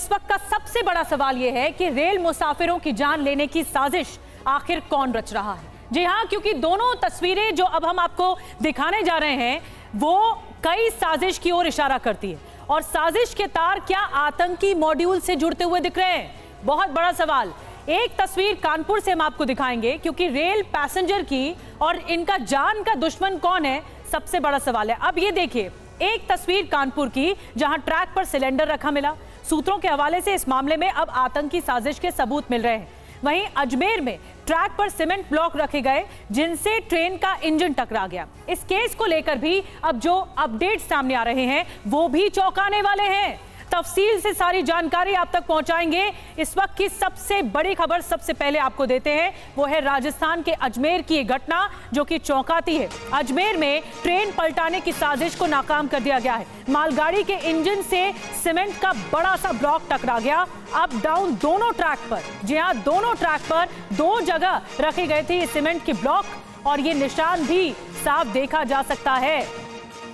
इस वक्त का सबसे बड़ा सवाल यह है कि रेल मुसाफिरों की जान लेने की साजिश आखिर कौन रच रहा है। जी हां, क्योंकि दोनों तस्वीरें जो अब हम आपको दिखाने जा रहे हैं वो कई साजिश की ओर इशारा करती है। और साजिश के तार क्या आतंकी मॉड्यूल से जुड़ते हुए दिख रहे हैं? बहुत बड़ा सवाल। एक तस्वीर कानपुर से हम आपको दिखाएंगे, क्योंकि रेल पैसेंजर की और इनका जान का दुश्मन कौन है, सबसे बड़ा सवाल है। अब ये देखिए, एक तस्वीर कानपुर की जहां ट्रैक पर सिलेंडर रखा मिला। सूत्रों के हवाले से इस मामले में अब आतंकी साजिश के सबूत मिल रहे हैं। वहीं अजमेर में ट्रैक पर सीमेंट ब्लॉक रखे गए जिनसे ट्रेन का इंजन टकरा गया। इस केस को लेकर भी अब जो अपडेट सामने आ रहे हैं वो भी चौंकाने वाले हैं। तफसील से सारी जानकारी आप तक पहुंचाएंगे। इस वक्त की सबसे बड़ी खबर सबसे पहले आपको देते हैं, वो है राजस्थान के अजमेर की एक घटना जो कि चौंकाती है। अजमेर में ट्रेन पलटाने की साजिश को नाकाम कर दिया गया है। मालगाड़ी के इंजन से सीमेंट का बड़ा सा ब्लॉक टकरा गया, अप डाउन दोनों ट्रैक पर। जी हां, दोनों ट्रैक पर दो जगह रखे गए थे ये सीमेंट के ब्लॉक और ये निशान भी साफ देखा जा सकता है।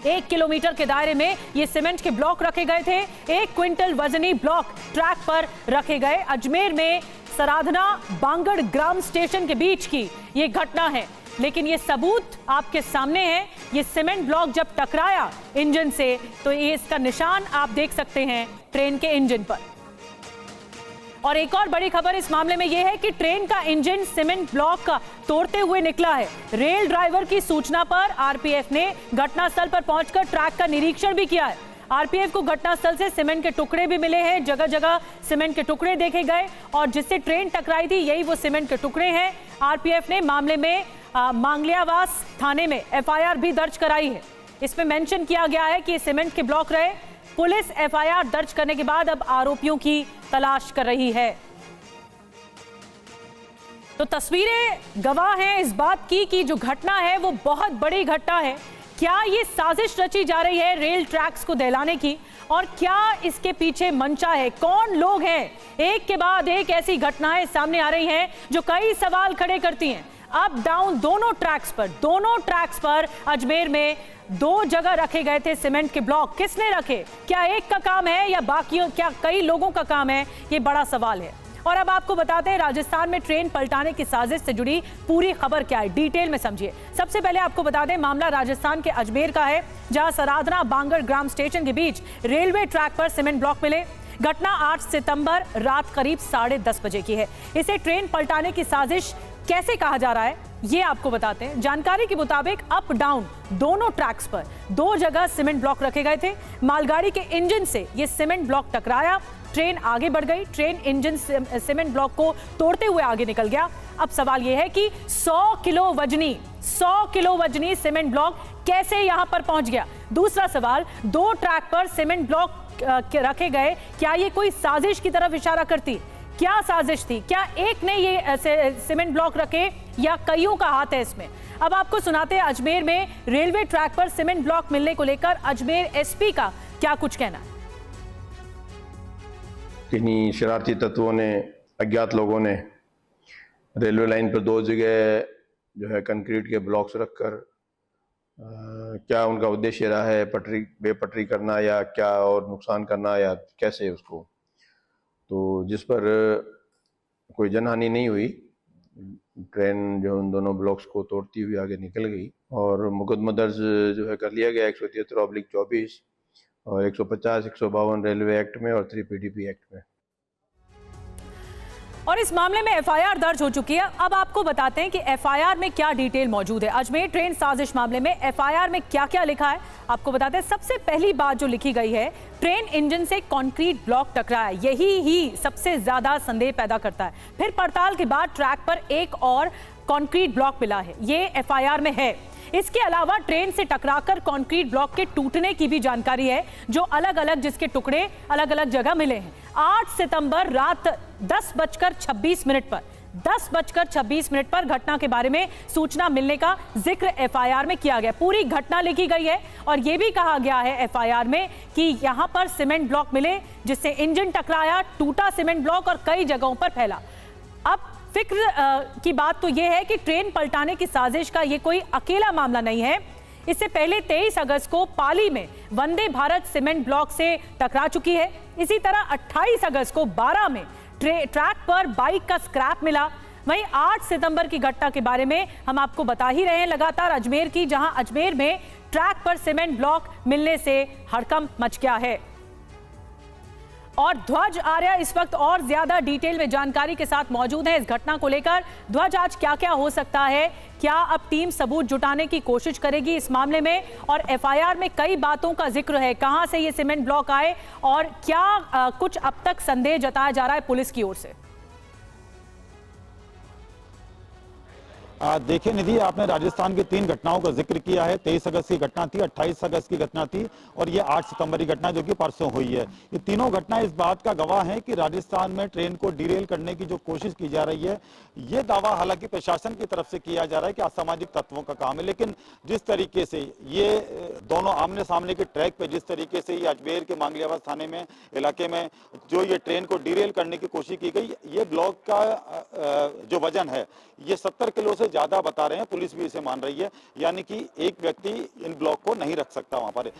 1 किलोमीटर के दायरे में ये सीमेंट के ब्लॉक रखे गए थे। 1 क्विंटल वजनी ब्लॉक ट्रैक पर रखे गए। अजमेर में सराधना बांगड़ ग्राम स्टेशन के बीच की ये घटना है, लेकिन ये सबूत आपके सामने है। ये सीमेंट ब्लॉक जब टकराया इंजन से तो ये इसका निशान आप देख सकते हैं ट्रेन के इंजन पर। और एक और बड़ी खबर इस मामले में यह है कि ट्रेन का इंजन सीमेंट ब्लॉक का तोड़ते हुए निकला है। रेल ड्राइवर की सूचना पर आरपीएफ ने घटनास्थल पर पहुंचकर ट्रैक का निरीक्षण भी किया है। आरपीएफ को घटनास्थल से सीमेंट के टुकड़े भी मिले हैं। जगह जगह सीमेंट के टुकड़े देखे गए और जिससे ट्रेन टकराई थी यही वो सीमेंट के टुकड़े हैं। आरपीएफ ने मामले में मांगलियावास थाने में एफआईआर भी दर्ज कराई है। इसमें मेंशन किया गया है कि सीमेंट के ब्लॉक रहे। पुलिस एफआईआर दर्ज करने के बाद अब आरोपियों की तलाश कर रही है। तो तस्वीरें गवाह हैं इस बात की कि जो घटना है वो बहुत बड़ी घटना है। क्या ये साजिश रची जा रही है रेल ट्रैक्स को दहलाने की, और क्या इसके पीछे मंशा है, कौन लोग हैं? एक के बाद एक ऐसी घटनाएं सामने आ रही हैं जो कई सवाल खड़े करती हैं। अप डाउन दोनों ट्रैक्स पर अजमेर में 2 जगह रखे गए थे सीमेंट के ब्लॉक। किसने रखे? क्या एक का काम है या बाकियों, क्या कई लोगों का काम है? ये बड़ा सवाल है। और अब आपको बताते हैं राजस्थान में ट्रेन पलटाने की साजिश से जुड़ी पूरी खबर क्या है, डिटेल में समझिए। सबसे पहले आपको बता दें, मामला राजस्थान के अजमेर का है, जहां सराधना बांगड़ ग्राम स्टेशन के बीच रेलवे ट्रैक पर सीमेंट ब्लॉक मिले। घटना 8 सितंबर रात करीब 10:30 बजे की है। इसे ट्रेन पलटाने की साजिश कैसे कहा जा रहा है ये आपको बताते हैं। जानकारी के मुताबिक अप डाउन दोनों ट्रैक्स पर 2 जगह सीमेंट ब्लॉक रखे गए थे। मालगाड़ी के इंजन से ये सीमेंट ब्लॉक टकराया, ट्रेन आगे बढ़ गई। ट्रेन इंजन सीमेंट ब्लॉक को तोड़ते हुए आगे निकल गया। अब सवाल यह है कि 100 किलो वजनी सीमेंट ब्लॉक कैसे यहां पर पहुंच गया? दूसरा सवाल, 2 ट्रैक पर सीमेंट ब्लॉक रखे गए, क्या ये कोई साजिश की तरफ इशारा करती? क्या साजिश थी? क्या एक ने ये सीमेंट ब्लॉक रखे या कईयों का हाथ है इसमें? अब आपको सुनाते हैं अजमेर में रेलवे ट्रैक पर सीमेंट ब्लॉक मिलने को लेकर अजमेर एसपी का क्या कुछ कहना है। किन्हीं शरारती तत्वों ने, अज्ञात लोगों ने रेलवे लाइन पर 2 जगह जो है कंक्रीट के ब्लॉक्स रखकर क्या उनका उद्देश्य रहा है, पटरी बेपटरी करना या क्या और नुकसान करना या कैसे उसको, तो जिस पर कोई जनहानि नहीं हुई। ट्रेन जो उन दोनों ब्लॉक्स को तोड़ती हुई आगे निकल गई और मुकदमा दर्ज जो है कर लिया गया 173/24 और 150, 152 रेलवे एक्ट में और 3PDP एक्ट में। और इस मामले में एफआईआर दर्ज हो चुकी है। अब आपको बताते हैं कि एफआईआर में क्या डिटेल मौजूद है। अजमेर ट्रेन साजिश मामले में एफआईआर में क्या क्या लिखा है आपको बताते हैं। सबसे पहली बात जो लिखी गई है, ट्रेन इंजन से कंक्रीट ब्लॉक टकराया, यही ही सबसे ज्यादा संदेह पैदा करता है। फिर पड़ताल के बाद ट्रैक पर एक और कंक्रीट ब्लॉक मिला है, ये एफआईआर में है। इसके अलावा ट्रेन से टकराकर कंक्रीट ब्लॉक के टूटने की भी जानकारी है, जो अलग अलग जिसके टुकड़े अलग अलग जगह मिले हैं। 8 सितंबर रात 10:26 पर घटना के बारे में सूचना मिलने का जिक्र एफआईआर में किया गया। पूरी घटना लिखी गई है और यह भी कहा गया है एफआईआर में कि यहां पर सीमेंट ब्लॉक मिले जिससे इंजन टकराया, टूटा सीमेंट ब्लॉक और कई जगहों पर फैला। अब फिक्र की बात तो यह है कि ट्रेन पलटाने की साजिश का यह कोई अकेला मामला नहीं है। इससे पहले 23 अगस्त को पाली में वंदे भारत सीमेंट ब्लॉक से टकरा चुकी है। इसी तरह 28 अगस्त को 12 में ट्रैक पर बाइक का स्क्रैप मिला। वहीं 8 सितंबर की घटना के बारे में हम आपको बता ही रहे हैं लगातार अजमेर की, जहां अजमेर में ट्रैक पर सीमेंट ब्लॉक मिलने से हड़कंप मच गया है। और ध्वज आर्या इस वक्त और ज्यादा डिटेल में जानकारी के साथ मौजूद है इस घटना को लेकर। ध्वज, आज क्या क्या हो सकता है? क्या अब टीम सबूत जुटाने की कोशिश करेगी इस मामले में? और एफआईआर में कई बातों का जिक्र है, कहां से ये सीमेंट ब्लॉक आए और क्या कुछ अब तक संदेह जताया जा रहा है पुलिस की ओर से? देखिए निधि, आपने राजस्थान की 3 घटनाओं का जिक्र किया है। 23 अगस्त की घटना थी, 28 अगस्त की घटना थी और ये 8 सितंबर की घटना जो कि परसों हुई है। ये तीनों घटनाएं इस बात का गवाह हैं कि राजस्थान में ट्रेन को डिरेल करने की जो कोशिश की जा रही है, ये दावा हालांकि प्रशासन की तरफ से किया जा रहा है कि असामाजिक तत्वों का काम है, लेकिन जिस तरीके से ये दोनों आमने सामने के ट्रैक पे जिस तरीके से ये अजमेर के मांगलियाबाद थाने में इलाके में जो ये ट्रेन को डिरेल करने की कोशिश की गई, ये ब्लॉक का जो वजन है ये 70 किलो से ज्यादा बता रहे हैं, पुलिस भी इसे मान रही है। यानी कि एक व्यक्ति इन ब्लॉक को नहीं रख सकता वहां पर।